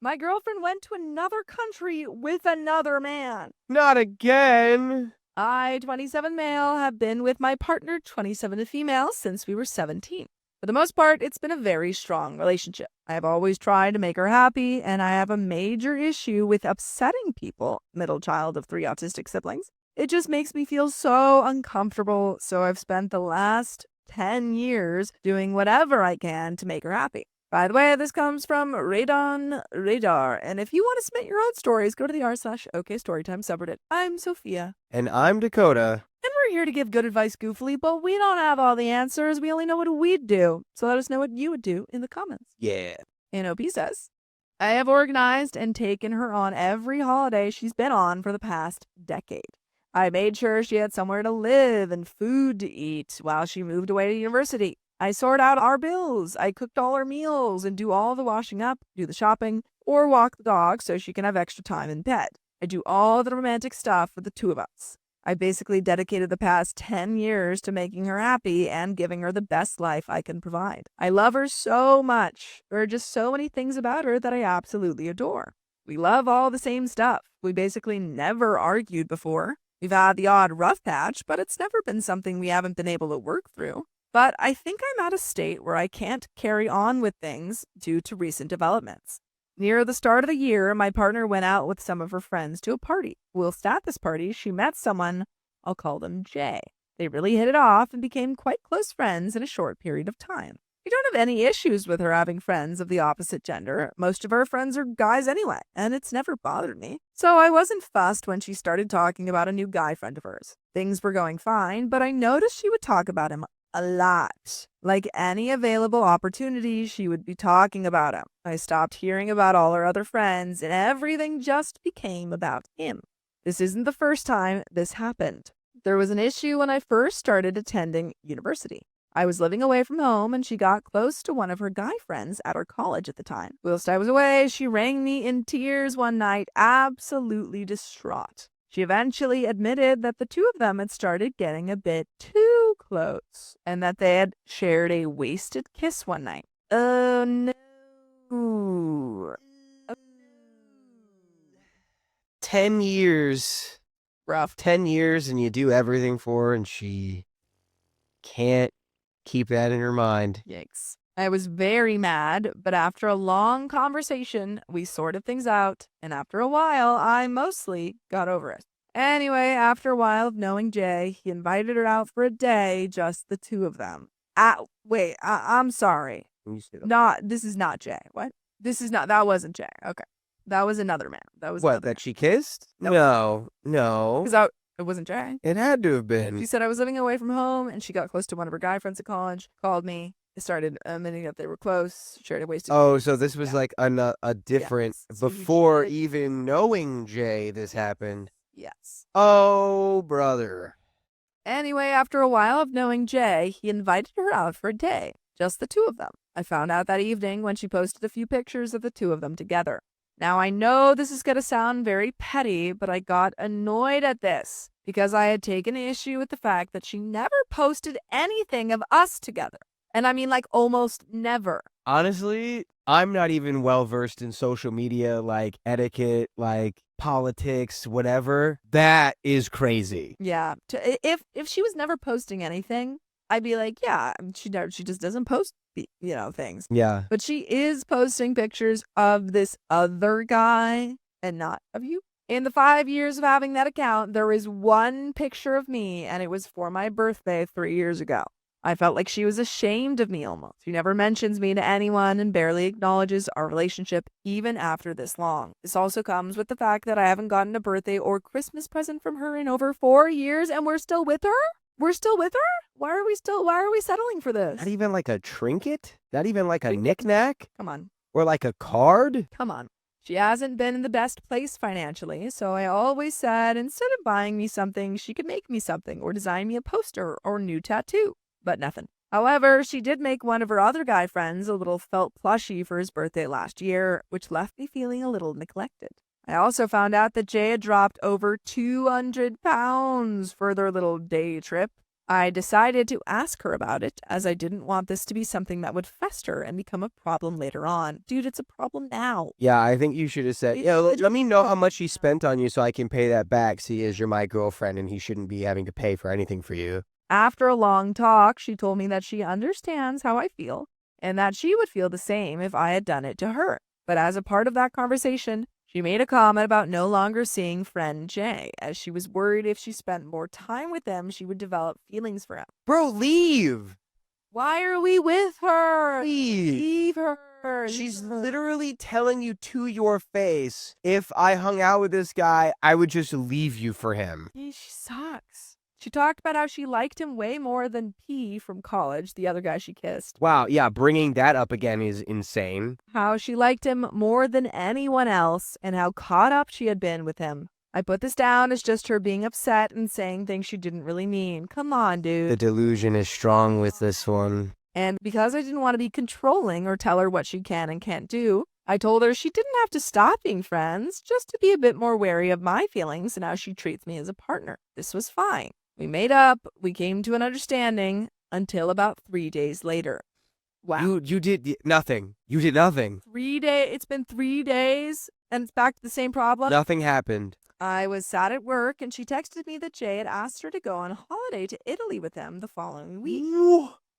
My girlfriend went to another country with another man. Not again. I, 27 male, have been with my partner, 27 female, since we were 17. For the most part, it's been a very strong relationship. I have always tried to make her happy, and I have a major issue with upsetting people, middle child of 3 autistic siblings. It just makes me feel so uncomfortable, so I've spent the last 10 years doing whatever I can to make her happy. By the way, this comes from Radon Radar, and if you want to submit your own stories, go to the r/okstorytime subreddit. I'm Sophia. And I'm Dakota. And we're here to give good advice goofily, but we don't have all the answers. We only know what we'd do. So let us know what you would do in the comments. Yeah. And OP says, I have organized and taken her on every holiday she's been on for the past decade. I made sure she had somewhere to live and food to eat while she moved away to university. I sort out our bills. I cooked all her meals and do all the washing up, do the shopping, or walk the dog so she can have extra time in bed. I do all the romantic stuff with the two of us. I basically dedicated the past 10 years to making her happy and giving her the best life I can provide. I love her so much. There are just so many things about her that I absolutely adore. We love all the same stuff. We basically never argued before. We've had the odd rough patch, but it's never been something we haven't been able to work through. But I think I'm at a state where I can't carry on with things due to recent developments. Near the start of the year, my partner went out with some of her friends to a party. Whilst at this party, she met someone, I'll call them Jay. They really hit it off and became quite close friends in a short period of time. We don't have any issues with her having friends of the opposite gender. Most of her friends are guys anyway, and it's never bothered me. So I wasn't fussed when she started talking about a new guy friend of hers. Things were going fine, but I noticed she would talk about him a lot. Like any available opportunity, she would be talking about him. I stopped hearing about all her other friends, and everything just became about him. This isn't the first time this happened. There was an issue when I first started attending university. I was living away from home, and she got close to one of her guy friends at her college at the time. Whilst I was away, she rang me in tears one night, absolutely distraught. She eventually admitted that the two of them had started getting a bit too close and that they had shared a wasted kiss one night. Oh no. Oh, 10 years. rough. 10 years and you do everything for her and she can't keep that in her mind. Yikes. I was very mad, but after a long conversation, we sorted things out, and after a while, I mostly got over it. Anyway, after a while of knowing Jay, he invited her out for a day, just the two of them. Wait, I'm sorry. This is not Jay. What? That wasn't Jay. Okay. That was another man. That was What, that she kissed? Nope. No. Because it wasn't Jay. It had to have been. She said I was living away from home, and she got close to one of her guy friends at college, called me. It started admitting that they were close, shared a wasted. Oh, so this was like a different, before even knowing Jay, this happened. Yes. Oh, brother. Anyway, after a while of knowing Jay, he invited her out for a day, just the two of them. I found out that evening when she posted a few pictures of the two of them together. Now, I know this is going to sound very petty, but I got annoyed at this because I had taken issue with the fact that she never posted anything of us together. And I mean, like, almost never. Honestly, I'm not even well-versed in social media, like etiquette, like politics, whatever. That is crazy. Yeah. If she was never posting anything, I'd be like, yeah, she just doesn't post, things. Yeah. But she is posting pictures of this other guy and not of you. In the 5 years of having that account, there is one picture of me, and it was for my birthday 3 years ago. I felt like she was ashamed of me almost. She never mentions me to anyone and barely acknowledges our relationship even after this long. This also comes with the fact that I haven't gotten a birthday or Christmas present from her in over 4 years, and we're still with her? We're still with her? Why are we settling for this? Not even like a trinket? Not even like a knickknack? Come on. Or like a card? Come on. She hasn't been in the best place financially, so I always said instead of buying me something, she could make me something or design me a poster or new tattoo. But nothing. However, she did make one of her other guy friends a little felt plushie for his birthday last year, which left me feeling a little neglected. I also found out that Jay had dropped over 200 pounds for their little day trip. I decided to ask her about it as I didn't want this to be something that would fester and become a problem later on. Dude, it's a problem now. Yeah, I think you should have said, It's yeah, let me know how problem much he now. spent on you so I can pay that back. See, as you're my girlfriend and he shouldn't be having to pay for anything for you. After a long talk, she told me that she understands how I feel and that she would feel the same if I had done it to her. But as a part of that conversation, she made a comment about no longer seeing friend Jay, as she was worried if she spent more time with him, she would develop feelings for him. Bro, leave. Why are we with her? Leave. Leave her. She's literally telling you to your face, if I hung out with this guy, I would just leave you for him. She sucks. She talked about how she liked him way more than P from college, the other guy she kissed. Wow, yeah, bringing that up again is insane. How she liked him more than anyone else and how caught up she had been with him. I put this down as just her being upset and saying things she didn't really mean. Come on, dude. The delusion is strong with this one. And because I didn't want to be controlling or tell her what she can and can't do, I told her she didn't have to stop being friends, just to be a bit more wary of my feelings and how she treats me as a partner. This was fine. We made up, we came to an understanding until about 3 days later. Wow. You did nothing. You did nothing. 3 days. It's been 3 days and it's back to the same problem. Nothing happened. I was sad at work and she texted me that Jay had asked her to go on holiday to Italy with him the following week.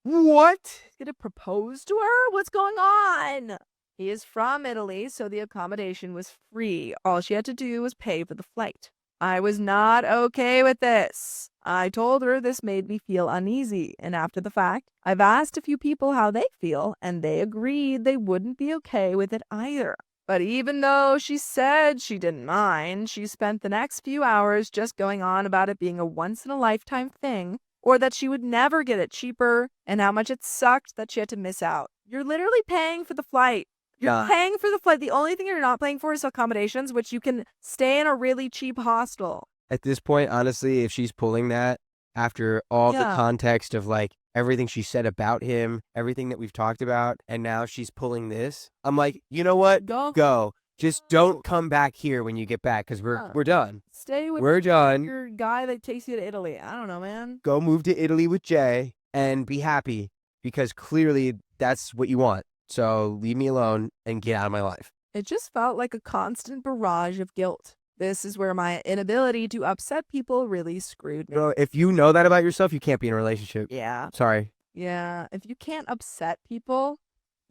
What? He's gonna propose to her? What's going on? He is from Italy, so the accommodation was free. All she had to do was pay for the flight. I was not okay with this. I told her this made me feel uneasy, and after the fact, I've asked a few people how they feel, and they agreed they wouldn't be okay with it either. But even though she said she didn't mind, she spent the next few hours just going on about it being a once-in-a-lifetime thing, or that she would never get it cheaper, and how much it sucked that she had to miss out. You're literally paying for the flight. You're paying for the flight. The only thing you're not paying for is accommodations, which you can stay in a really cheap hostel. At this point, honestly, if she's pulling that after all the context of like everything she said about him, everything that we've talked about, and now she's pulling this, I'm like, you know what? Go. Just don't come back here when you get back because we're done. Stay with We're done. your guy that takes you to Italy. I don't know, man. Go move to Italy with Jay and be happy because clearly that's what you want. So leave me alone and get out of my life. It just felt like a constant barrage of guilt. This is where my inability to upset people really screwed me. Bro, if you know that about yourself, you can't be in a relationship. Yeah. Sorry. Yeah. If you can't upset people,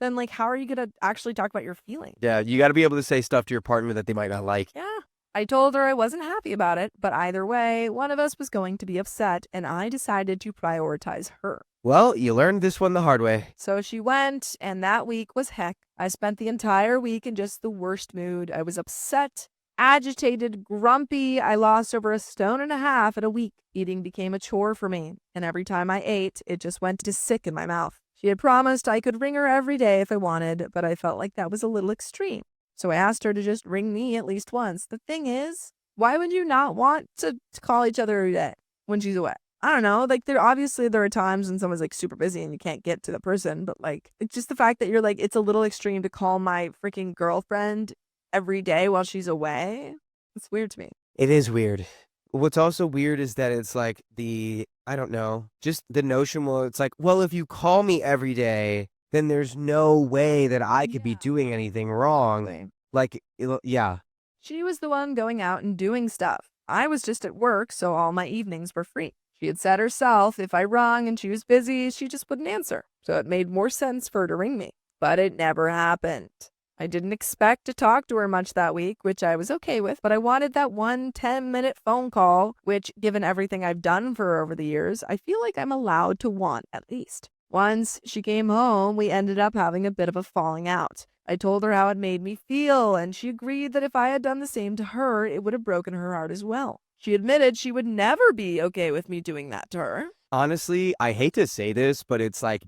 then like how are you going to actually talk about your feelings? Yeah, you got to be able to say stuff to your partner that they might not like. Yeah. I told her I wasn't happy about it, but either way, one of us was going to be upset, and I decided to prioritize her. Well, you learned this one the hard way. So she went, and that week was heck. I spent the entire week in just the worst mood. I was upset, agitated, grumpy. I lost over 1.5 stones in a week. Eating became a chore for me, and every time I ate, it just went to sick in my mouth. She had promised I could ring her every day if I wanted, but I felt like that was a little extreme. So I asked her to just ring me at least once. The thing is, why would you not want to call each other every day when she's away? I don't know. Like, there are times when someone's like super busy and you can't get to the person, but like, it's just the fact that you're like, it's a little extreme to call my freaking girlfriend every day while she's away. It's weird to me. It is weird. What's also weird is that it's like I don't know, just the notion where it's like, well, if you call me every day, then there's no way that I could be doing anything wrong. Like, yeah. She was the one going out and doing stuff. I was just at work, so all my evenings were free. She had said herself if I rung and she was busy, she just wouldn't answer. So it made more sense for her to ring me. But it never happened. I didn't expect to talk to her much that week, which I was okay with, but I wanted that 1 10-minute phone call, which, given everything I've done for her over the years, I feel like I'm allowed to want at least. Once she came home, we ended up having a bit of a falling out. I told her how it made me feel, and she agreed that if I had done the same to her, it would have broken her heart as well. She admitted she would never be okay with me doing that to her. Honestly, I hate to say this, but it's like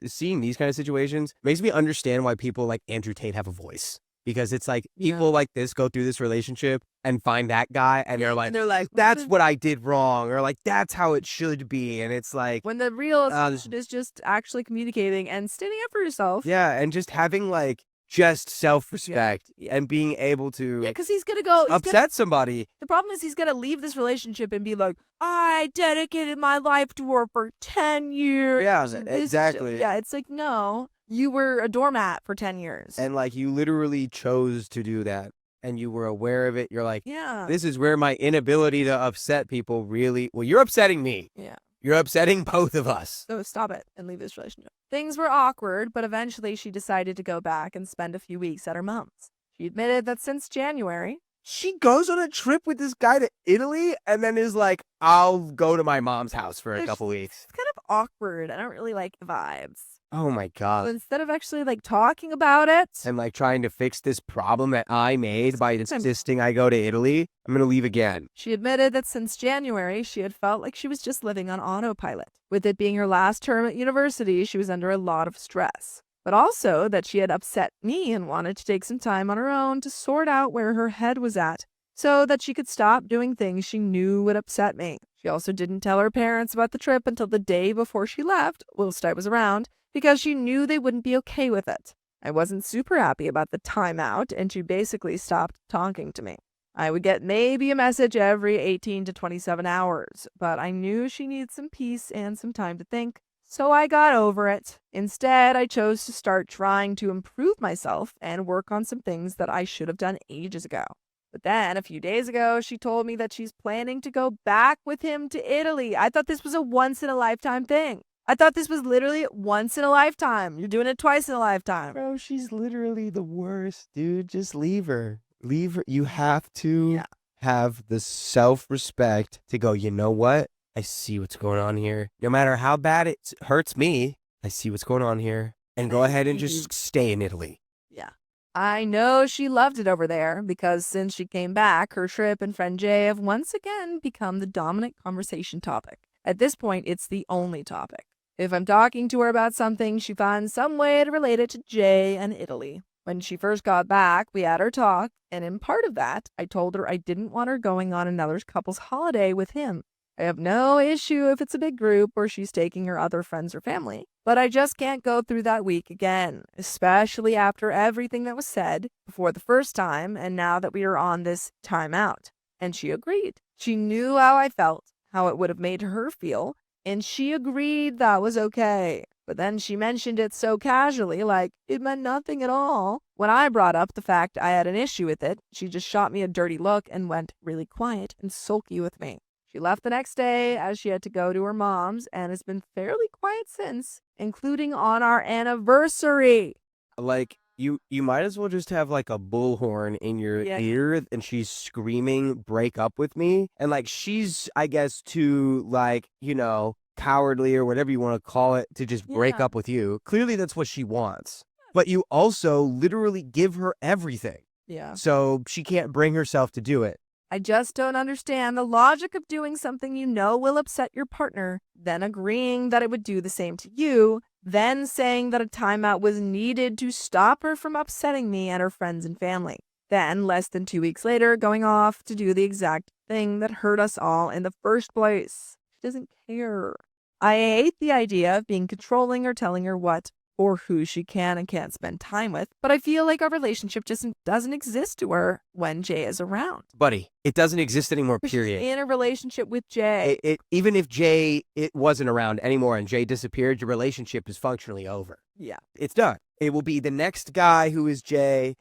seeing these kind of situations makes me understand why people like Andrew Tate have a voice. Because it's like people like this go through this relationship and find that guy and they're like, that's what I did wrong, or like, that's how it should be. And it's like, when the real solution is just actually communicating and standing up for yourself. Yeah, and just having like just self-respect and being able to because he's gonna go upset somebody. The problem is he's gonna leave this relationship and be like, I dedicated my life to her for 10 years. Yeah, exactly. Yeah, it's like, no, you were a doormat for 10 years. And like you literally chose to do that and you were aware of it. You're like, yeah, this is where my inability to upset people really, well, you're upsetting me. yeah. You're upsetting both of us. So stop it and leave this relationship. Things were awkward, but eventually she decided to go back and spend a few weeks at her mom's. She admitted that since January, She goes on a trip with this guy to Italy and then is like, I'll go to my mom's house for a couple weeks. it's kind of awkward. I don't really like the vibes. Oh my God. So instead of actually like talking about it, And like trying to fix this problem that I made by insisting I go to Italy, I'm going to leave again. she admitted that since January, she had felt like she was just living on autopilot. With it being her last term at university, she was under a lot of stress. But also that she had upset me and wanted to take some time on her own to sort out where her head was at, so that she could stop doing things she knew would upset me. She also didn't tell her parents about the trip until the day before she left, whilst I was around, because she knew they wouldn't be okay with it. I wasn't super happy about the timeout, and she basically stopped talking to me. I would get maybe a message every 18 to 27 hours, but I knew she needed some peace and some time to think, so I got over it. Instead, I chose to start trying to improve myself and work on some things that I should have done ages ago. But then, a few days ago, she told me that she's planning to go back with him to Italy. I thought this was a once-in-a-lifetime thing. I thought this was literally once in a lifetime. You're doing it twice in a lifetime. Bro, she's literally the worst, dude. Just leave her. Leave her. You have to have the self-respect to go, you know what? I see what's going on here. No matter how bad it hurts me, I see what's going on here. And go ahead and just stay in Italy. Yeah. I know she loved it over there because since she came back, her trip and friend Jay have once again become the dominant conversation topic. At this point, it's the only topic. If I'm talking to her about something, she finds some way to relate it to Jay and Italy. When she first got back, we had our talk, and in part of that, I told her I didn't want her going on another couple's holiday with him. I have no issue if it's a big group or she's taking her other friends or family, but I just can't go through that week again, especially after everything that was said before the first time and now that we are on this timeout. And she agreed. She knew how I felt, how it would have made her feel, and she agreed that was okay. But then she mentioned it so casually, like it meant nothing at all. When I brought up the fact I had an issue with it, she just shot me a dirty look and went really quiet and sulky with me. She left the next day as she had to go to her mom's and has been fairly quiet since, including on our anniversary. Like, you might as well just have like a bullhorn in your ear and she's screaming, break up with me. And like, she's, I guess, too, like, you know, cowardly or whatever you want to call it to just break up with you. Clearly that's what she wants. But you also literally give her everything. Yeah. So she can't bring herself to do it. I just don't understand the logic of doing something you know will upset your partner, then agreeing that it would do the same to you, then saying that a timeout was needed to stop her from upsetting me and her friends and family. Then, less than 2 weeks later, going off to do the exact thing that hurt us all in the first place. She doesn't care. I hate the idea of being controlling or telling her what or who she can and can't spend time with, but I feel like our relationship just doesn't exist to her when Jay is around. Buddy, it doesn't exist anymore, period. She's in a relationship with Jay. Even if Jay wasn't around anymore and Jay disappeared, your relationship is functionally over. Yeah. It's done. It will be the next guy who is Jay.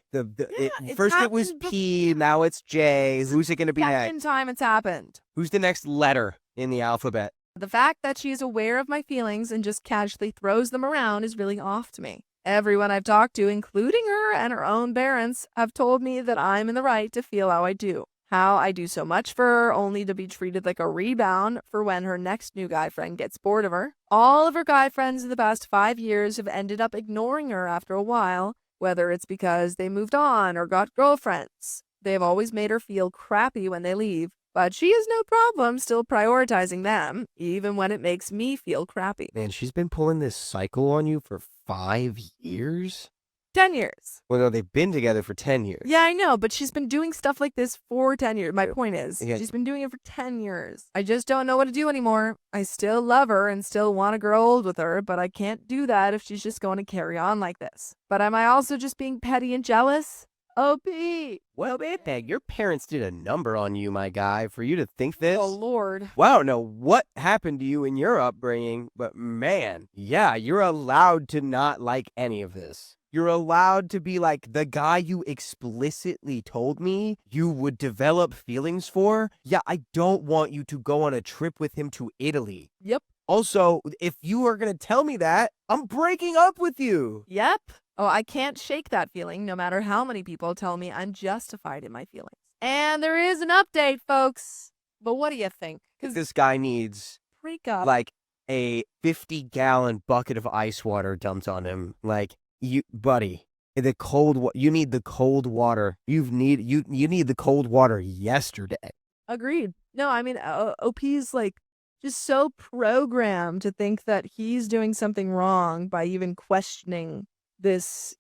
First it was P, now it's J. Who's it going to be next? Second time it's happened. Who's the next letter in the alphabet? The fact that she's aware of my feelings and just casually throws them around is really off to me. Everyone I've talked to, including her and her own parents, have told me that I'm in the right to feel how I do. How I do so much for her only to be treated like a rebound for when her next new guy friend gets bored of her. All of her guy friends in the past 5 years have ended up ignoring her after a while, whether it's because they moved on or got girlfriends. They've always made her feel crappy when they leave. But she has no problem still prioritizing them, even when it makes me feel crappy. Man, she's been pulling this cycle on you for 5 years? 10 years. Well, no, they've been together for 10 years. Yeah, I know, but she's been doing stuff like this for 10 years. My point is, Yeah. she's been doing it for 10 years. I just don't know what to do anymore. I still love her and still want to grow old with her, but I can't do that if she's just going to carry on like this. But am I also just being petty and jealous? OP! Well, man, your parents did a number on you, my guy, for you to think this. Oh, Lord. Well, I don't know what happened to you in your upbringing, but man, yeah, you're allowed to not like any of this. You're allowed to be like the guy you explicitly told me you would develop feelings for. Yeah, I don't want you to go on a trip with him to Italy. Yep. Also, if you are going to tell me that, I'm breaking up with you. Yep. Oh, I can't shake that feeling no matter how many people tell me I'm justified in my feelings. And there is an update, folks. But what do you think? Because This guy needs break up. like a 50-gallon bucket of ice water dumped on him. Like, you, buddy, you need the cold water. You need the cold water yesterday. Agreed. No, I mean, OP's like just so programmed to think that he's doing something wrong by even questioning this,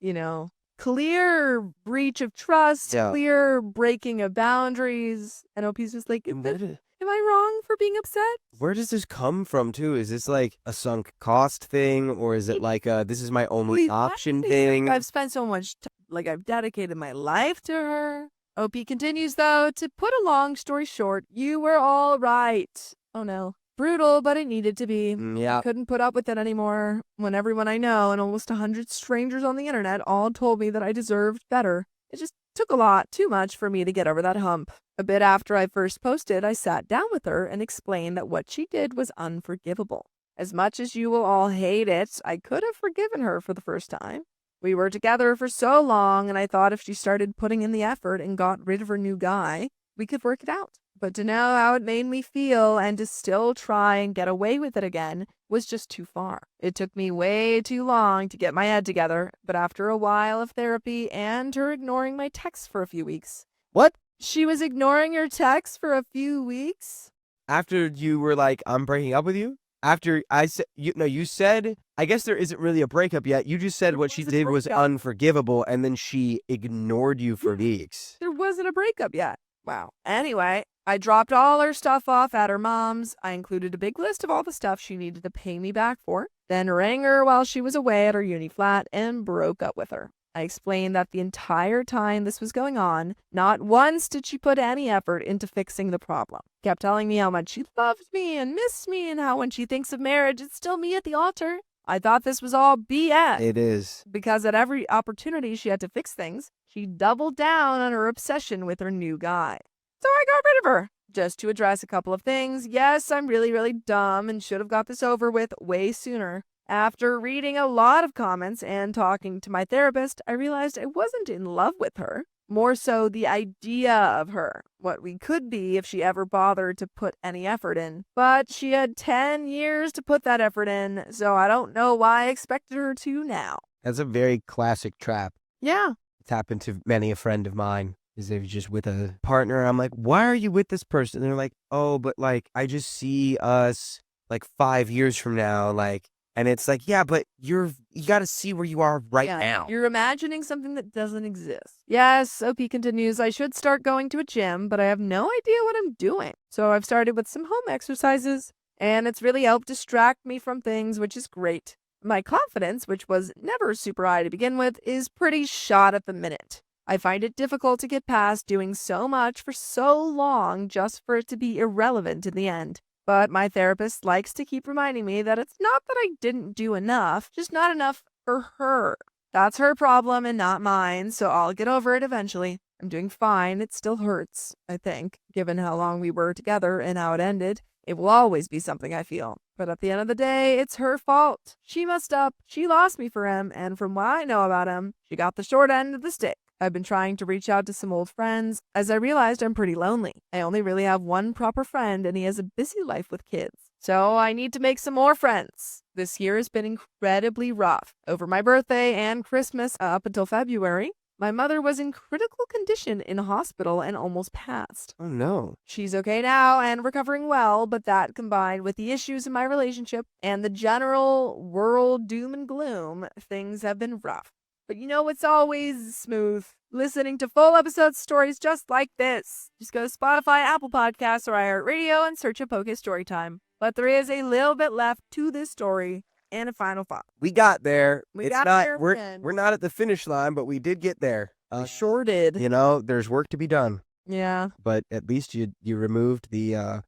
clear breach of trust, Yeah. clear breaking of boundaries. And OP's just like, am I wrong for being upset? Where does this come from, too? Is this like a sunk cost thing, or is it like this is my only option thing? I've spent so much I've dedicated my life to her. OP continues, though, to put a long story short, you were all right. Oh, no. Brutal, but it needed to be. Yeah. Couldn't put up with it anymore when everyone I know and almost 100 strangers on the internet all told me that I deserved better. It just took a lot, too much for me to get over that hump. A bit after I first posted, I sat down with her and explained that what she did was unforgivable. As much as you will all hate it, I could have forgiven her for the first time. We were together for so long, and I thought if she started putting in the effort and got rid of her new guy, we could work it out. But to know how it made me feel and to still try and get away with it again was just too far. It took me way too long to get my head together, but after a while of therapy and her ignoring my texts for a few weeks. What? She was ignoring your texts for a few weeks? After you were like, I'm breaking up with you? After I said, you said, I guess there isn't really a breakup yet. You just said what she did was unforgivable, and then she ignored you for weeks. There wasn't a breakup yet. Wow. Anyway, I dropped all her stuff off at her mom's. I included a big list of all the stuff she needed to pay me back for, then rang her while she was away at her uni flat and broke up with her. I explained that the entire time this was going on, not once did she put any effort into fixing the problem. Kept telling me how much she loved me and missed me and how when she thinks of marriage, it's still me at the altar. I thought this was all BS. It is. Because at every opportunity she had to fix things, she doubled down on her obsession with her new guy. So I got rid of her. Just to address a couple of things, yes, I'm really, really dumb and should have got this over with way sooner. After reading a lot of comments and talking to my therapist, I realized I wasn't in love with her. More so the idea of her, what we could be if she ever bothered to put any effort in. But she had 10 years to put that effort in, so I don't know why I expected her to now. That's a very classic trap. Yeah. It's happened to many a friend of mine. Is they're just with a partner. I'm like, why are you with this person? And they're like, oh, but like, I just see us like 5 years from now, like. And it's like, yeah, but you got to see where you are right now. You're imagining something that doesn't exist. Yes, OP continues, I should start going to a gym, but I have no idea what I'm doing. So I've started with some home exercises, and it's really helped distract me from things, which is great. My confidence, which was never super high to begin with, is pretty shot at the minute. I find it difficult to get past doing so much for so long just for it to be irrelevant in the end. But my therapist likes to keep reminding me that it's not that I didn't do enough, just not enough for her. That's her problem and not mine, so I'll get over it eventually. I'm doing fine. It still hurts, I think, given how long we were together and how it ended. It will always be something I feel. But at the end of the day, it's her fault. She messed up. She lost me for him, and from what I know about him, she got the short end of the stick. I've been trying to reach out to some old friends, as I realized I'm pretty lonely. I only really have one proper friend, and he has a busy life with kids. So I need to make some more friends. This year has been incredibly rough. Over my birthday and Christmas up until February, my mother was in critical condition in hospital and almost passed. Oh, no. She's okay now and recovering well, but that combined with the issues in my relationship and the general world doom and gloom, things have been rough. But you know what's always smooth? Listening to full episode stories just like this. Just go to Spotify, Apple Podcasts, or iHeartRadio and search up OK Storytime. But there is a little bit left to this story and a final thought. We got there. We're not at the finish line, but we did get there. We sure did. You know, there's work to be done. Yeah. But at least you removed the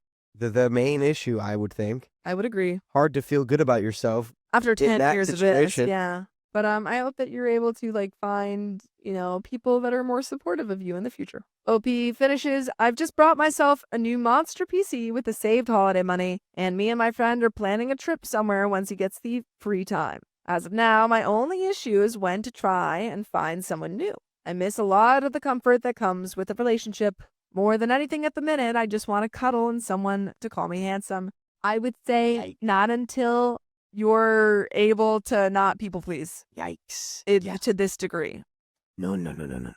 main issue, I would think. I would agree. Hard to feel good about yourself after 10 years of this. Yeah. But I hope that you're able to find, people that are more supportive of you in the future. OP finishes, I've just brought myself a new monster PC with the saved holiday money, and me and my friend are planning a trip somewhere once he gets the free time. As of now, my only issue is when to try and find someone new. I miss a lot of the comfort that comes with a relationship. More than anything at the minute, I just want to cuddle and someone to call me handsome. I would say not until you're able to not people please. Yikes. To this degree. No.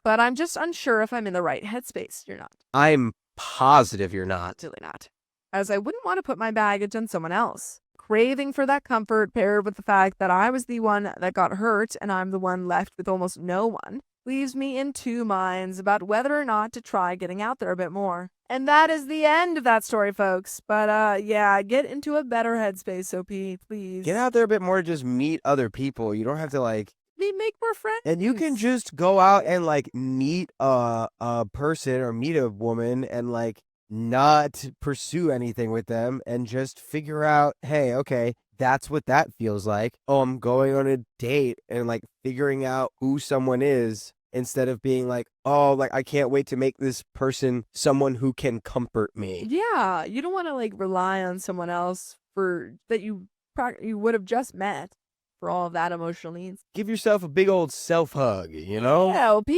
But I'm just unsure if I'm in the right headspace. You're not. I'm positive you're not. Really not. As I wouldn't want to put my baggage on someone else. Craving for that comfort paired with the fact that I was the one that got hurt and I'm the one left with almost no one leaves me in two minds about whether or not to try getting out there a bit more. And that is the end of that story, folks. But get into a better headspace, OP, please. Get out there a bit more, just meet other people. You don't have to make more friends. And you can just go out and meet a person or meet a woman and not pursue anything with them and just figure out, hey, okay, that's what that feels like. Oh, I'm going on a date and figuring out who someone is instead of being I can't wait to make this person someone who can comfort me. Yeah, you don't want to rely on someone else that you would have just met for all of that emotional needs. Give yourself a big old self hug, you know? Yeah, OP.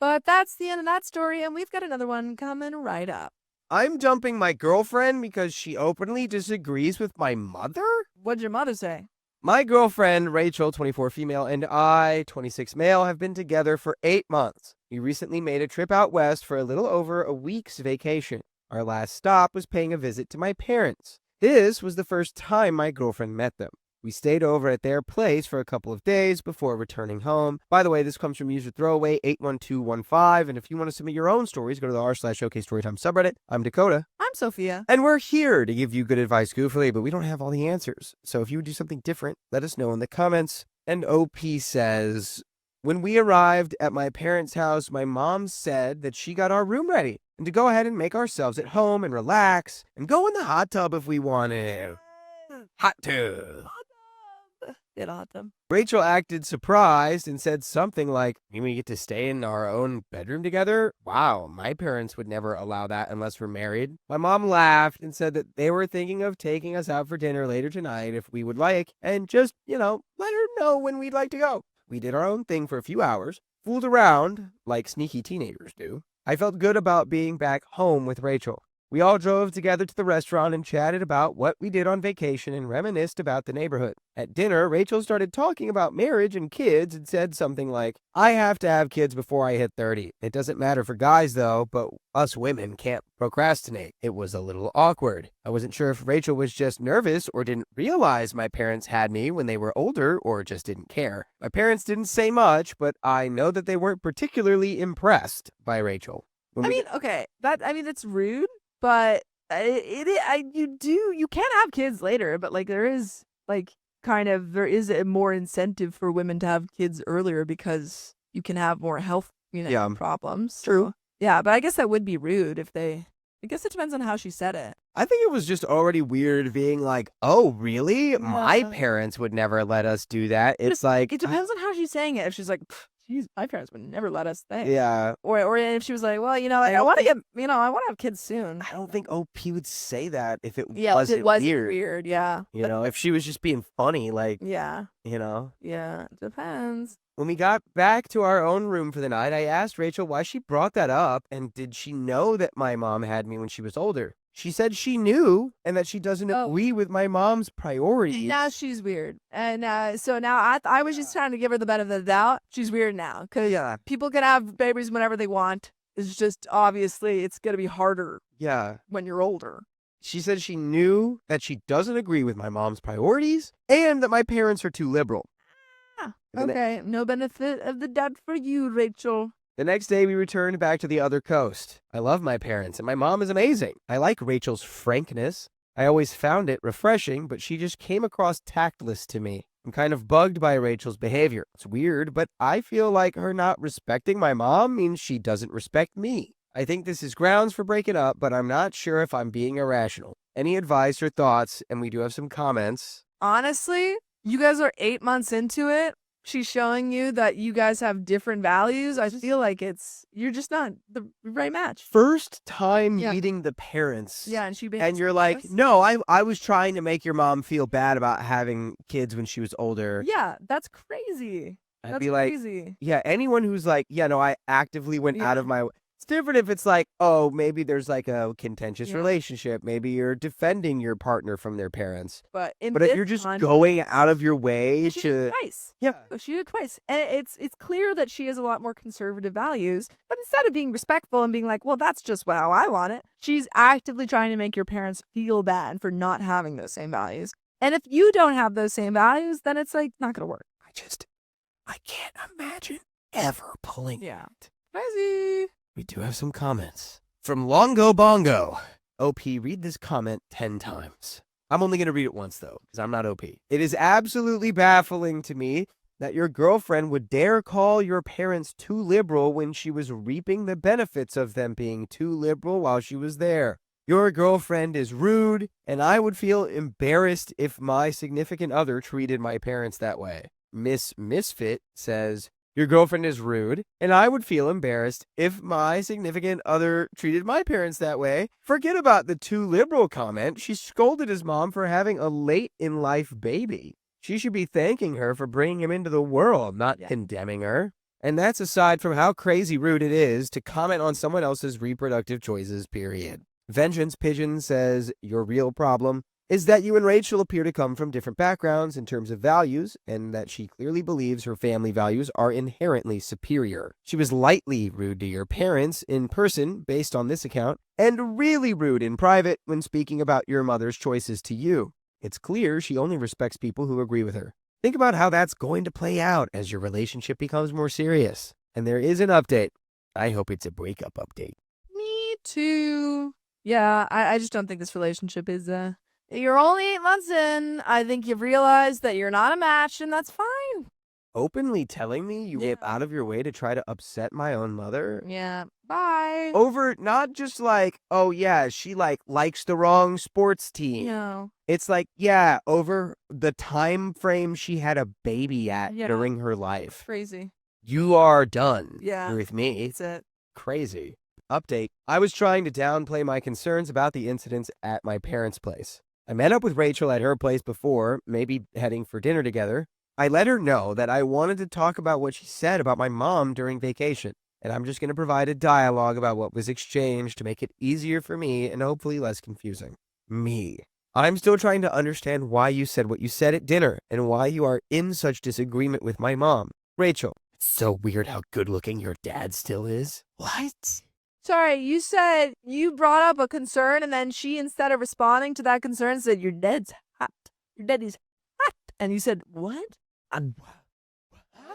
But that's the end of that story, and we've got another one coming right up. I'm dumping my girlfriend because she openly disagrees with my mother? What'd your mother say? My girlfriend, Rachel, 24 female, and I, 26 male, have been together for 8 months. We recently made a trip out west for a little over a week's vacation. Our last stop was paying a visit to my parents. This was the first time my girlfriend met them. We stayed over at their place for a couple of days before returning home. By the way, this comes from user throwaway 81215, and if you want to submit your own stories, go to the r/OKstorytime subreddit. I'm Dakota. I'm Sophia. And we're here to give you good advice goofily, but we don't have all the answers. So if you would do something different, let us know in the comments. And OP says, when we arrived at my parents' house, my mom said that she got our room ready and to go ahead and make ourselves at home and relax and go in the hot tub if we wanted. Hot tub. Get autumn. Rachel acted surprised and said something like, we get to stay in our own bedroom together? Wow, my parents would never allow that unless we're married. My mom laughed and said that they were thinking of taking us out for dinner later tonight if we would like, and just, let her know when we'd like to go. We did our own thing for a few hours, fooled around like sneaky teenagers do. I felt good about being back home with Rachel. We all drove together to the restaurant and chatted about what we did on vacation and reminisced about the neighborhood. At dinner, Rachel started talking about marriage and kids and said something like, I have to have kids before I hit 30. It doesn't matter for guys though, but us women can't procrastinate. It was a little awkward. I wasn't sure if Rachel was just nervous or didn't realize my parents had me when they were older or just didn't care. My parents didn't say much, but I know that they weren't particularly impressed by Rachel. That's rude. But you can have kids later, but there is there is a more incentive for women to have kids earlier because you can have more health problems. True. Yeah, but I guess that would be rude I guess it depends on how she said it. I think it was just already weird being like, oh, really? Yeah. My parents would never let us do that. It depends on how she's saying it. If she's like, geez, my parents would never let us stay. Yeah. Or if she was like, well, I want to have kids soon. I don't think OP would say that if it wasn't weird. Yeah. If she was just being funny, yeah. Yeah, it depends. When we got back to our own room for the night, I asked Rachel why she brought that up and did she know that my mom had me when she was older. She said she knew and that she doesn't agree with my mom's priorities. Now she's weird. And so now I was just trying to give her the benefit of the doubt. She's weird now. Because people can have babies whenever they want. It's just obviously it's going to be harder when you're older. She said she knew that she doesn't agree with my mom's priorities and that my parents are too liberal. Yeah. Okay. No benefit of the doubt for you, Rachel. The next day, we returned back to the other coast. I love my parents, and my mom is amazing. I like Rachel's frankness. I always found it refreshing, but she just came across tactless to me. I'm kind of bugged by Rachel's behavior. It's weird, but I feel like her not respecting my mom means she doesn't respect me. I think this is grounds for breaking up, but I'm not sure if I'm being irrational. Any advice or thoughts? And we do have some comments. Honestly, you guys are 8 months into it. She's showing you that you guys have different values. I feel like you're just not the right match. First time Yeah. meeting the parents. Yeah, and And you're like, no, I was trying to make your mom feel bad about having kids when she was older. Yeah, that's crazy. I'd That's be like, crazy. yeah, anyone who's like, yeah, no, I actively went out of my way. It's different if it's like, oh, maybe there's like a contentious relationship. Maybe you're defending your partner from their parents. But if you're just going out of your way she did to. it twice. Yeah. She did it twice. And it's clear that she has a lot more conservative values. But instead of being respectful and being like, well, that's just how I want it, she's actively trying to make your parents feel bad for not having those same values. And if you don't have those same values, then it's like not going to work. I can't imagine ever pulling out. Crazy. We do have some comments. From Longo Bongo. OP, read this comment 10 times. I'm only going to read it once, though, because I'm not OP. It is absolutely baffling to me that your girlfriend would dare call your parents too liberal when she was reaping the benefits of them being too liberal while she was there. Your girlfriend is rude, and I would feel embarrassed if my significant other treated my parents that way. Miss Misfit says, your girlfriend is rude, and I would feel embarrassed if my significant other treated my parents that way. Forget about the too liberal comment. She scolded his mom for having a late-in-life baby. She should be thanking her for bringing him into the world, not condemning her. And that's aside from how crazy rude it is to comment on someone else's reproductive choices, period. Vengeance Pigeon says, your real problem is that you and Rachel appear to come from different backgrounds in terms of values, and that she clearly believes her family values are inherently superior. She was lightly rude to your parents in person, based on this account, and really rude in private when speaking about your mother's choices to you. It's clear she only respects people who agree with her. Think about how that's going to play out as your relationship becomes more serious. And there is an update. I hope it's a breakup update. Me too. Yeah, I just don't think this relationship is you're only 8 months in. I think you've realized that you're not a match, and that's fine. Openly telling me you went out of your way to try to upset my own mother? Yeah, bye. Over not just like, oh yeah, she likes the wrong sports team. No. It's like, yeah, over the time frame she had a baby at during her life. Crazy. You are done with me. That's it. Crazy. Update. I was trying to downplay my concerns about the incidents at my parents' place. I met up with Rachel at her place before, maybe heading for dinner together. I let her know that I wanted to talk about what she said about my mom during vacation, and I'm just going to provide a dialogue about what was exchanged to make it easier for me and hopefully less confusing. Me. I'm still trying to understand why you said what you said at dinner and why you are in such disagreement with my mom. Rachel. It's so weird how good-looking your dad still is. What? Sorry, you said you brought up a concern, and then she, instead of responding to that concern, said, your dad's hot. Your daddy's hot. And you said, what?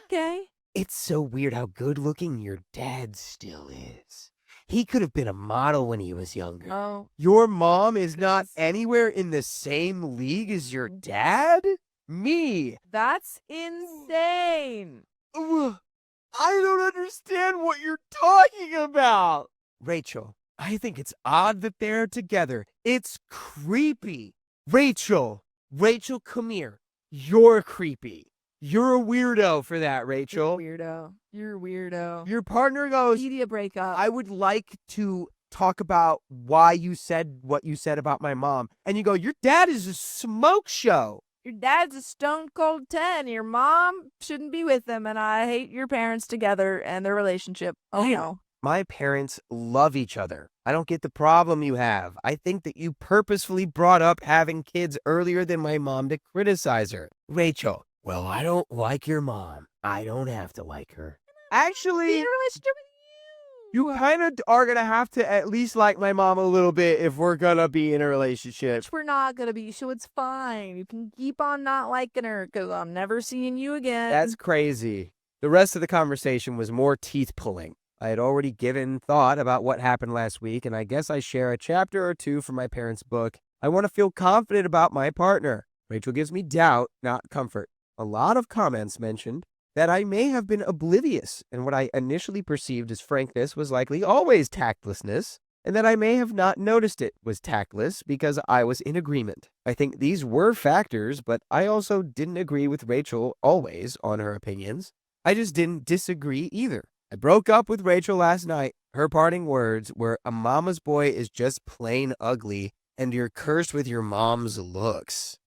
Okay. It's so weird how good-looking your dad still is. He could have been a model when he was younger. Oh. Your mom is not anywhere in the same league as your dad? Me. That's insane. I don't understand what you're talking about. Rachel, I think it's odd that they're together. It's creepy. Rachel, come here. You're creepy. You're a weirdo for that, Rachel. You're a weirdo. Your partner goes, Media breakup. I would like to talk about why you said what you said about my mom. And you go, your dad is a smoke show. Your dad's a stone cold 10. Your mom shouldn't be with him, and I hate your parents together and their relationship. Oh, no. My parents love each other. I don't get the problem you have. I think that you purposefully brought up having kids earlier than my mom to criticize her. Rachel, well, I don't like your mom. I don't have to like her. Actually, Be in a relationship with You kind of are going to have to at least like my mom a little bit if we're going to be in a relationship. Which we're not gonna be, so it's fine. You can keep on not liking her because I'm never seeing you again. That's crazy. The rest of the conversation was more teeth pulling. I had already given thought about what happened last week, and I guess I share a chapter or two from my parents' book. I want to feel confident about my partner. Rachel gives me doubt, not comfort. A lot of comments mentioned that I may have been oblivious, and what I initially perceived as frankness was likely always tactlessness, and that I may have not noticed it was tactless because I was in agreement. I think these were factors, but I also didn't agree with Rachel always on her opinions. I just didn't disagree either. I broke up with Rachel last night. Her parting words were, "A mama's boy is just plain ugly, and you're cursed with your mom's looks."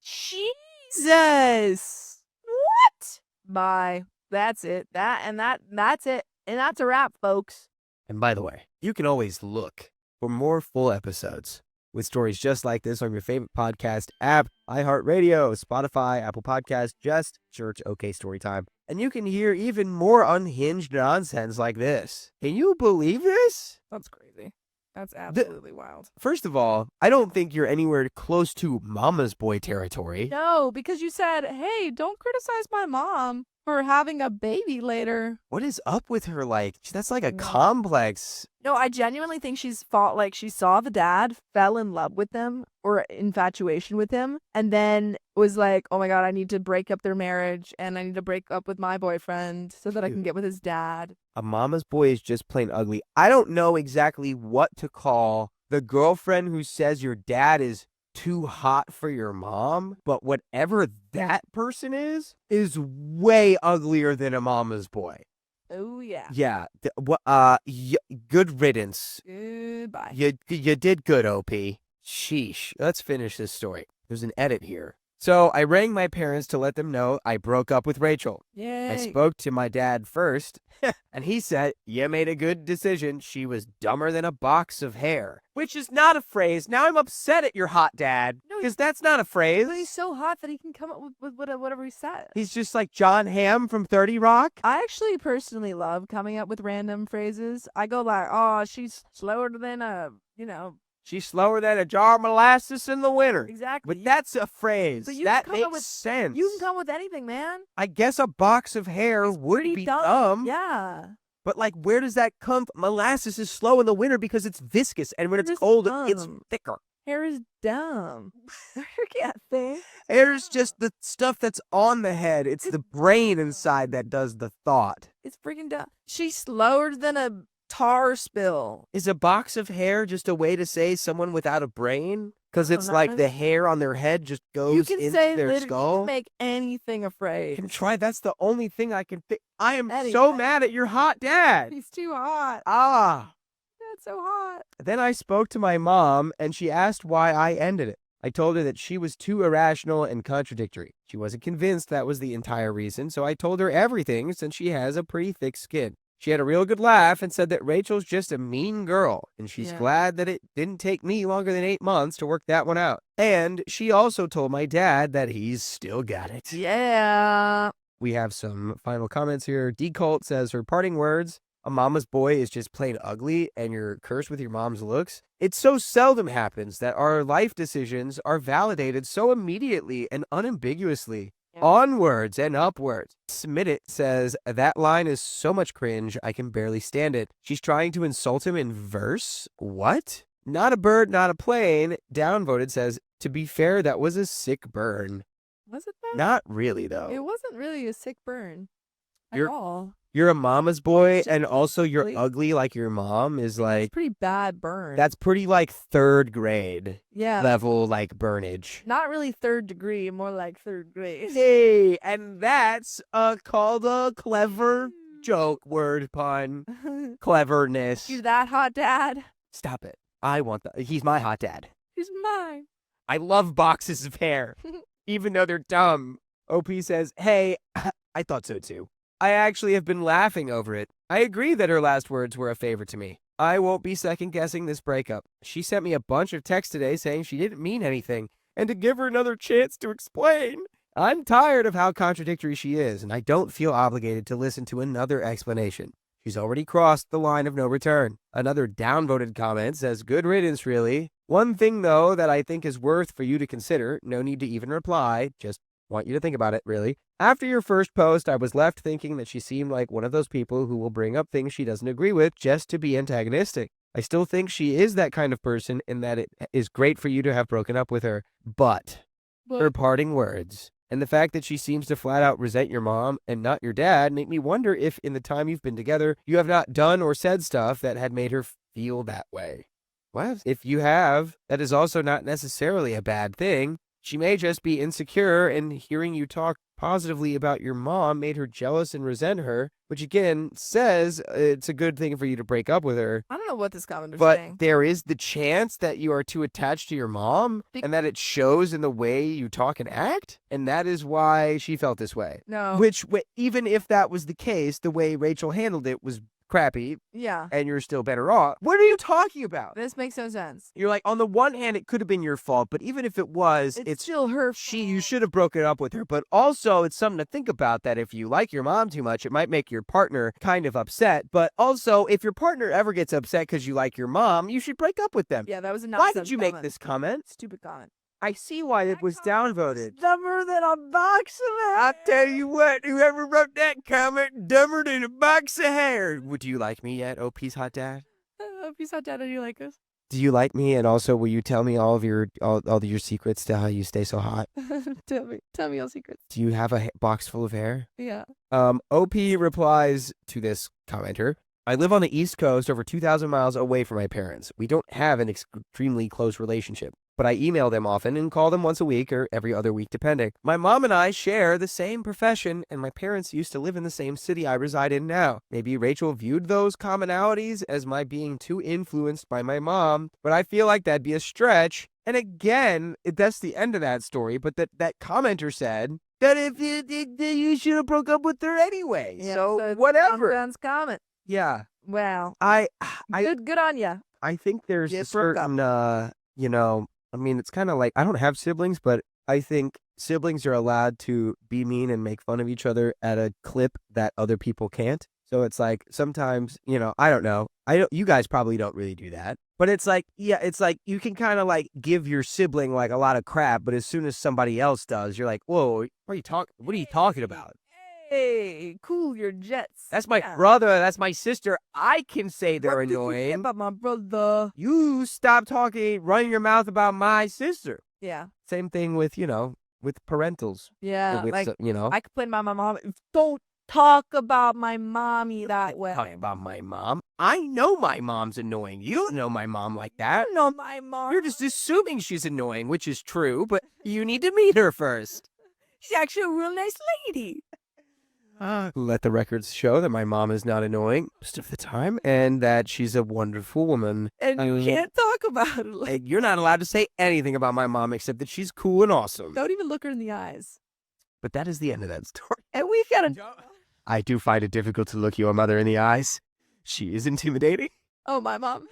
Jesus! What? Bye. That's it. That's it. And that's a wrap, folks. And by the way, you can always look for more full episodes with stories just like this on your favorite podcast app, iHeartRadio, Spotify, Apple Podcasts. Just search OK Storytime. And you can hear even more unhinged nonsense like this. Can you believe this? That's crazy. That's absolutely wild. First of all, I don't think you're anywhere close to mama's boy territory. No, because you said, hey, don't criticize my mom for having a baby later. What is up with her? Like, that's like a No. complex. No, I genuinely think she's fought, like, she saw the dad, fell in love with him or infatuation with him, and then was like, oh my God, I need to break up their marriage and I need to break up with my boyfriend so that I can get with his dad. A mama's boy is just plain ugly. I don't know exactly what to call the girlfriend who says your dad is too hot for your mom, but whatever that person is way uglier than a mama's boy. Oh, yeah. Yeah. Good riddance. Goodbye. You did good, OP. Sheesh. Let's finish this story. There's an edit here. So I rang my parents to let them know I broke up with Rachel. Yay. I spoke to my dad first, and he said, "You made a good decision. She was dumber than a box of hair." Which is not a phrase. Now I'm upset at your hot dad, No, because that's not a phrase. But he's so hot that he can come up with whatever he says. He's just like John Hamm from 30 Rock. I actually personally love coming up with random phrases. I go like, oh, she's slower than a, She's slower than a jar of molasses in the winter. Exactly. But that's a phrase. But you that can come up makes with- sense. You can come with anything, man. I guess a box of hair would Pretty be dumb. Yeah. But like, where does that come from? Molasses is slow in the winter because it's viscous, and when it's Hair is cold, it's dumb. thicker. Hair is dumb. You can't think. Hair is just the stuff that's on the head. It's the brain inside that does the thought. It's freaking dumb. She's slower than a tar spill. Is a box of hair just a way to say someone without a brain? Because it's not like really. the hair on their head just You goes can into say their literally, you skull. can make anything a phrase. Can try. That's the only thing I can think. I am so Anyway. mad at your hot dad. He's too hot. Ah. That's so hot. Then I spoke to my mom, and she asked why I ended it. I told her that she was too irrational and contradictory. She wasn't convinced that was the entire reason, so I told her everything since she has a pretty thick skin. She had a real good laugh and said that Rachel's just a mean girl, and she's Yeah. glad that it didn't take me longer than 8 months to work that one out. And she also told my dad that he's still got it. Yeah. We have some final comments here. D-Cult says her parting words, "A mama's boy is just plain ugly and you're cursed with your mom's looks." It so seldom happens that our life decisions are validated so immediately and unambiguously. Yeah. Onwards and upwards. Smittit says, "That line is so much cringe, I can barely stand it. She's trying to insult him in verse? What? Not a bird, not a plane." Downvoted says, "To be fair, that was a sick burn." Was it though? Not really, though. It wasn't really a sick burn at You're- all. You're a mama's boy, It's just and also you're ugly. ugly like your mom is It's like, pretty bad burn. that's pretty like 3rd grade yeah. level like burnage. Not really 3rd degree, more like 3rd grade. Hey, and that's called a clever joke, word pun, cleverness. You that hot dad? Stop it. I want that. He's my hot dad. He's mine. I love boxes of hair, even though they're dumb. OP says, "Hey, I thought so too. I actually have been laughing over it. I agree that her last words were a favor to me. I won't be second guessing this breakup. She sent me a bunch of texts today saying she didn't mean anything and to give her another chance to explain. I'm tired of how contradictory she is, and I don't feel obligated to listen to another explanation. She's already crossed the line of no return. Another downvoted comment says, good riddance, really. One thing, though, that I think is worth for you to consider, no need to even reply, just want you to think about it, really. After your first post, I was left thinking that she seemed like one of those people who will bring up things she doesn't agree with just to be antagonistic. I still think she is that kind of person and that it is great for you to have broken up with her. But her parting words and the fact that she seems to flat out resent your mom and not your dad make me wonder if in the time you've been together, you have not done or said stuff that had made her feel that way. What? If you have, that is also not necessarily a bad thing. She may just be insecure, and hearing you talk positively about your mom made her jealous and resent her, which again says it's a good thing for you to break up with her. I don't know what this commenter's But saying. there is the chance that you are too attached to your mom and that it shows in the way you talk and act. And that is why she felt this way. No. Which, even if that was the case, the way Rachel handled it was crappy. Yeah. And you're still better off. What are you talking about? This makes no sense. You're like, on the one hand, it could have been your fault, but even if it was, it's still her fault. You should have broken up with her. But also, it's something to think about that if you like your mom too much, it might make your partner kind of upset. But also, if your partner ever gets upset because you like your mom, you should break up with them. Yeah, that was a Why nonsense did you make this comment? Stupid comment. I see why it was downvoted. Dumber than a box of hair. I tell you what, whoever wrote that comment, dumber than a box of hair. Would you like me yet, OP's hot dad? OP's hot dad, do you like this? Do you like me? And also, will you tell me all of your secrets to how you stay so hot? Tell me your secrets. Do you have a box full of hair? Yeah. OP replies to this commenter, I live on the East Coast over 2,000 miles away from my parents. We don't have an extremely close relationship, but I email them often and call them once a week or every other week depending. My mom and I share the same profession, and my parents used to live in the same city I reside in now. Maybe Rachel viewed those commonalities as my being too influenced by my mom, but I feel like that'd be a stretch. And again, that's the end of that story, but that commenter said that if you should have broke up with her anyway. Yeah, so whatever. Nonsense comment. Yeah. Well, good on you. I think there's You a broke up. certain, I mean, it's kind of like, I don't have siblings, but I think siblings are allowed to be mean and make fun of each other at a clip that other people can't. So it's like, sometimes, I don't know. You guys probably don't really do that. But it's like, it's like you can kind of like give your sibling like a lot of crap, but as soon as somebody else does, you're like, whoa, what are you talking about? Hey, cool your jets. That's my brother. That's my sister. I can say they're What did you say annoying. about my brother? You stop running your mouth about my sister. Yeah. Same thing with, with parentals. Yeah. With, Like, I I complain about my mom. Don't talk about my mommy that way. talking about my mom. I know my mom's annoying. You don't know my mom like that. I know my mom. You're just assuming she's annoying, which is true, but you need to meet her first. She's actually a real nice lady. Let the records show that my mom is not annoying most of the time and that she's a wonderful woman. And you can't talk about it. And you're not allowed to say anything about my mom except that she's cool and awesome. Don't even look her in the eyes. But that is the end of that story. And we've got a... I do find it difficult to look your mother in the eyes. She is intimidating. Oh, my mom?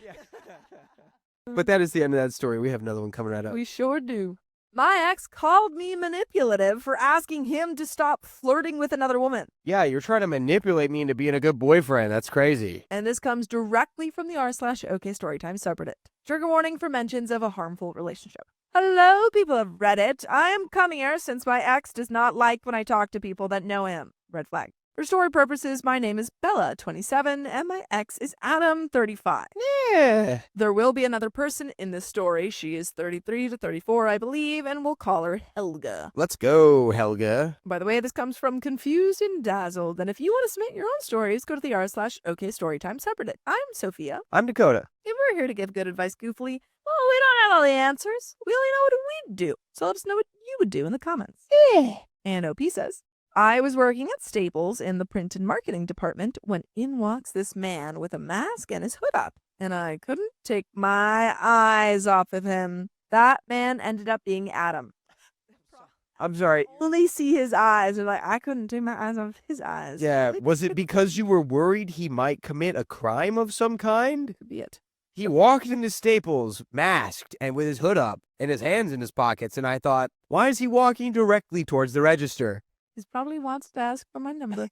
But that is the end of that story. We have another one coming right up. We sure do. My ex called me manipulative for asking him to stop flirting with another woman. Yeah, you're trying to manipulate me into being a good boyfriend. That's crazy. And this comes directly from the r/OKstorytime subreddit. Trigger warning for mentions of a harmful relationship. Hello, people of Reddit. I am coming here since my ex does not like when I talk to people that know him. Red flag. For story purposes, my name is Bella, 27, and my ex is Adam, 35. Yeah. There will be another person in this story. She is 33 to 34, I believe, and we'll call her Helga. Let's go, Helga. By the way, this comes from Confused and Dazzled, and if you want to submit your own stories, go to the r/OKstorytime subreddit. I'm Sophia. I'm Dakota. If we're here to give good advice goofily, well, we don't have all the answers. We only know what we'd do, so let us know what you would do in the comments. And OP says, I was working at Staples in the print and marketing department when in walks this man with a mask and his hood up, and I couldn't take my eyes off of him. That man ended up being Adam. I'm sorry. Only see his eyes, and I couldn't take my eyes off his eyes. Yeah, was it because you were worried he might commit a crime of some kind? Could be it. He walked into Staples, masked, and with his hood up, and his hands in his pockets, and I thought, why is he walking directly towards the register? He probably wants to ask for my number.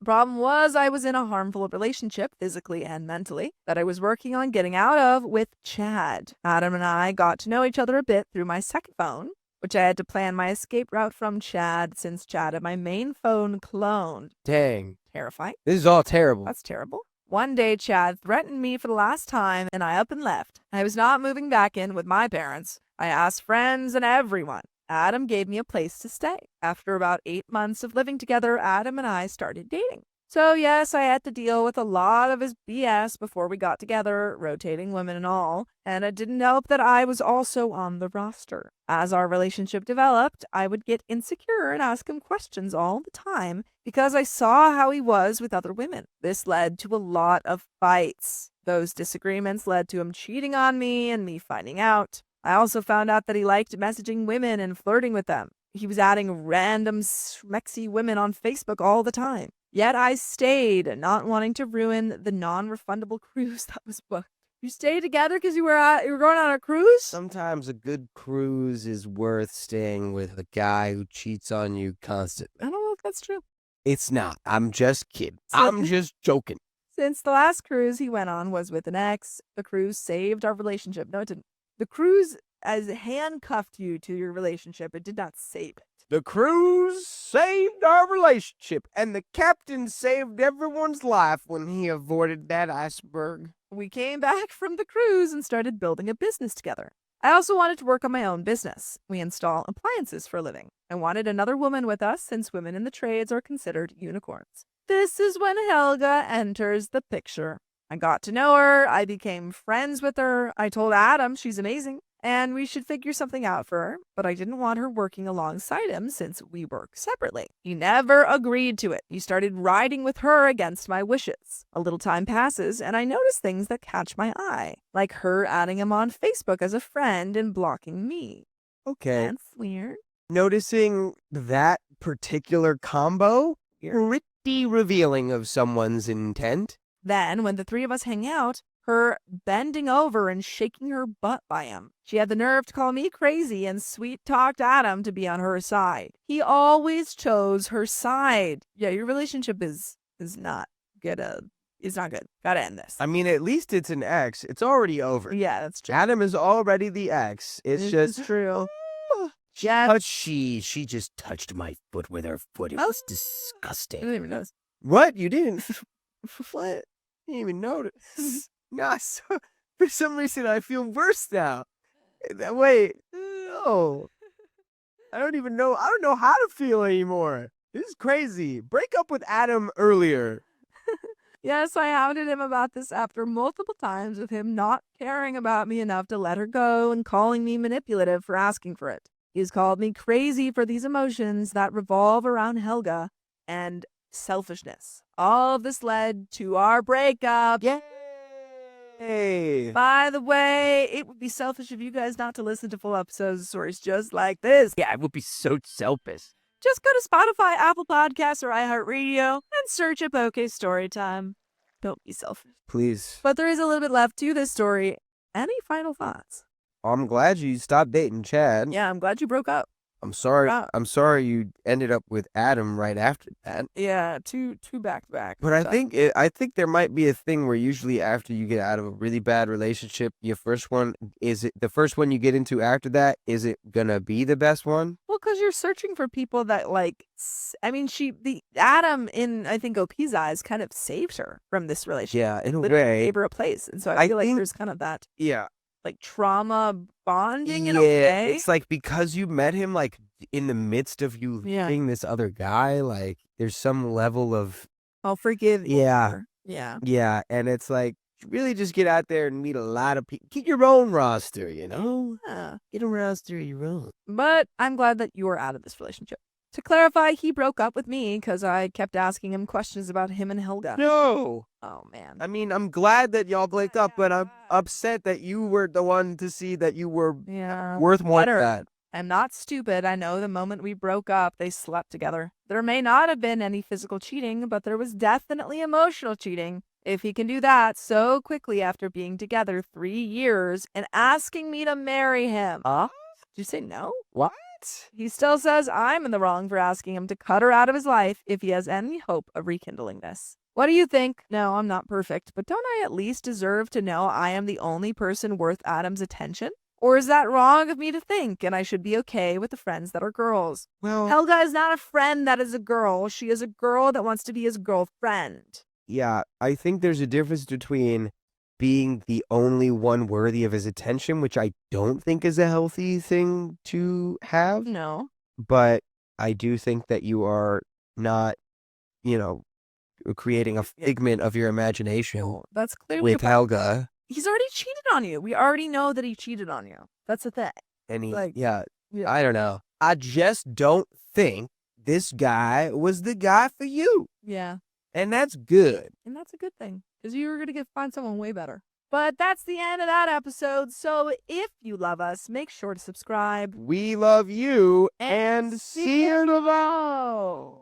Problem was, I was in a harmful relationship, physically and mentally, that I was working on getting out of with Chad. Adam and I got to know each other a bit through my second phone, which I had to plan my escape route from Chad since Chad had my main phone cloned. Dang. Terrifying. This is all terrible. That's terrible. One day, Chad threatened me for the last time, and I up and left. I was not moving back in with my parents. I asked friends and everyone. Adam gave me a place to stay. After about 8 months of living together, Adam and I started dating. So yes, I had to deal with a lot of his BS before we got together, rotating women and all, and it didn't help that I was also on the roster. As our relationship developed, I would get insecure and ask him questions all the time because I saw how he was with other women. This led to a lot of fights. Those disagreements led to him cheating on me and me finding out. I also found out that he liked messaging women and flirting with them. He was adding random smexy women on Facebook all the time. Yet I stayed, not wanting to ruin the non-refundable cruise that was booked. You stayed together because you were going on a cruise? Sometimes a good cruise is worth staying with a guy who cheats on you constantly. I don't know if that's true. It's not. I'm just kidding. I'm just joking. Since the last cruise he went on was with an ex, the cruise saved our relationship. No, it didn't. The cruise as handcuffed you to your relationship. It did not save it. The cruise saved our relationship, and the captain saved everyone's life when he avoided that iceberg. We came back from the cruise and started building a business together. I also wanted to work on my own business. We install appliances for a living. I wanted another woman with us since women in the trades are considered unicorns. This is when Helga enters the picture. I got to know her. I became friends with her. I told Adam she's amazing and we should figure something out for her, but I didn't want her working alongside him since we work separately. He never agreed to it. He started riding with her against my wishes. A little time passes and I notice things that catch my eye, like her adding him on Facebook as a friend and blocking me. Okay. That's weird. Noticing that particular combo, pretty revealing of someone's intent. Then, when the three of us hang out, her bending over and shaking her butt by him. She had the nerve to call me crazy and sweet-talked Adam to be on her side. He always chose her side. Yeah, your relationship is not good. It's not good. Gotta end this. I mean, at least it's an ex. It's already over. Yeah, that's true. Adam is already the ex. It's just true. She just touched my foot with her foot. It was disgusting. I didn't even notice. What? You didn't? What? You didn't even notice. No, for some reason I feel worse now. Wait, no. I don't even know. I don't know how to feel anymore. This is crazy. Break up with Adam earlier. Yes, I hounded him about this after multiple times with him not caring about me enough to let her go and calling me manipulative for asking for it. He's called me crazy for these emotions that revolve around Helga and selfishness. All of this led to our breakup. Yay! By the way, it would be selfish of you guys not to listen to full episodes of stories just like this. Yeah, it would be so selfish. Just go to Spotify, Apple Podcasts, or iHeartRadio and search up OK Storytime. Don't be selfish. Please. But there is a little bit left to this story. Any final thoughts? I'm glad you stopped dating Chad. Yeah, I'm glad you broke up. I'm sorry. Wow. I'm sorry you ended up with Adam right after that. Yeah, two back to back. But I think there might be a thing where usually after you get out of a really bad relationship, the first one you get into after that, is it gonna be the best one? Well, because you're searching for people that Adam in I think OP's eyes kind of saved her from this relationship. Yeah, in a Literally way. gave her a place, and so I feel like there's kind of that Yeah. like trauma bonding in a way. It's like because you met him like in the midst of you being this other guy, like there's some level of I'll forgive you. Yeah. Yeah. Yeah, and it's like really just get out there and meet a lot of people. Get your own roster, you know? Yeah. Get a roster of your own. But I'm glad that you are out of this relationship. To clarify, he broke up with me because I kept asking him questions about him and Helga. No. Oh, man. I mean, I'm glad that y'all broke up, but I'm upset that you were the one to see that you were worth more than that. I'm not stupid. I know the moment we broke up, they slept together. There may not have been any physical cheating, but there was definitely emotional cheating. If he can do that so quickly after being together 3 years and asking me to marry him. Did you say no? What? But he still says I'm in the wrong for asking him to cut her out of his life if he has any hope of rekindling this. What do you think? No, I'm not perfect, but don't I at least deserve to know I am the only person worth Adam's attention? Or is that wrong of me to think and I should be okay with the friends that are girls? well, Helga is not a friend that is a girl. She is a girl that wants to be his girlfriend. yeah, I think there's a difference between being the only one worthy of his attention, which I don't think is a healthy thing to have. No. But I do think that you are not, you know, creating a figment of your imagination No, that's clearly with Helga. he's already cheated on you. We already know that he cheated on you. That's the thing. And Like, yeah, yeah. I don't know. I just don't think this guy was the guy for you. Yeah. And that's good. And that's a good thing because you were going to find someone way better. But that's the end of that episode. So if you love us, make sure to subscribe. We love you and see you tomorrow.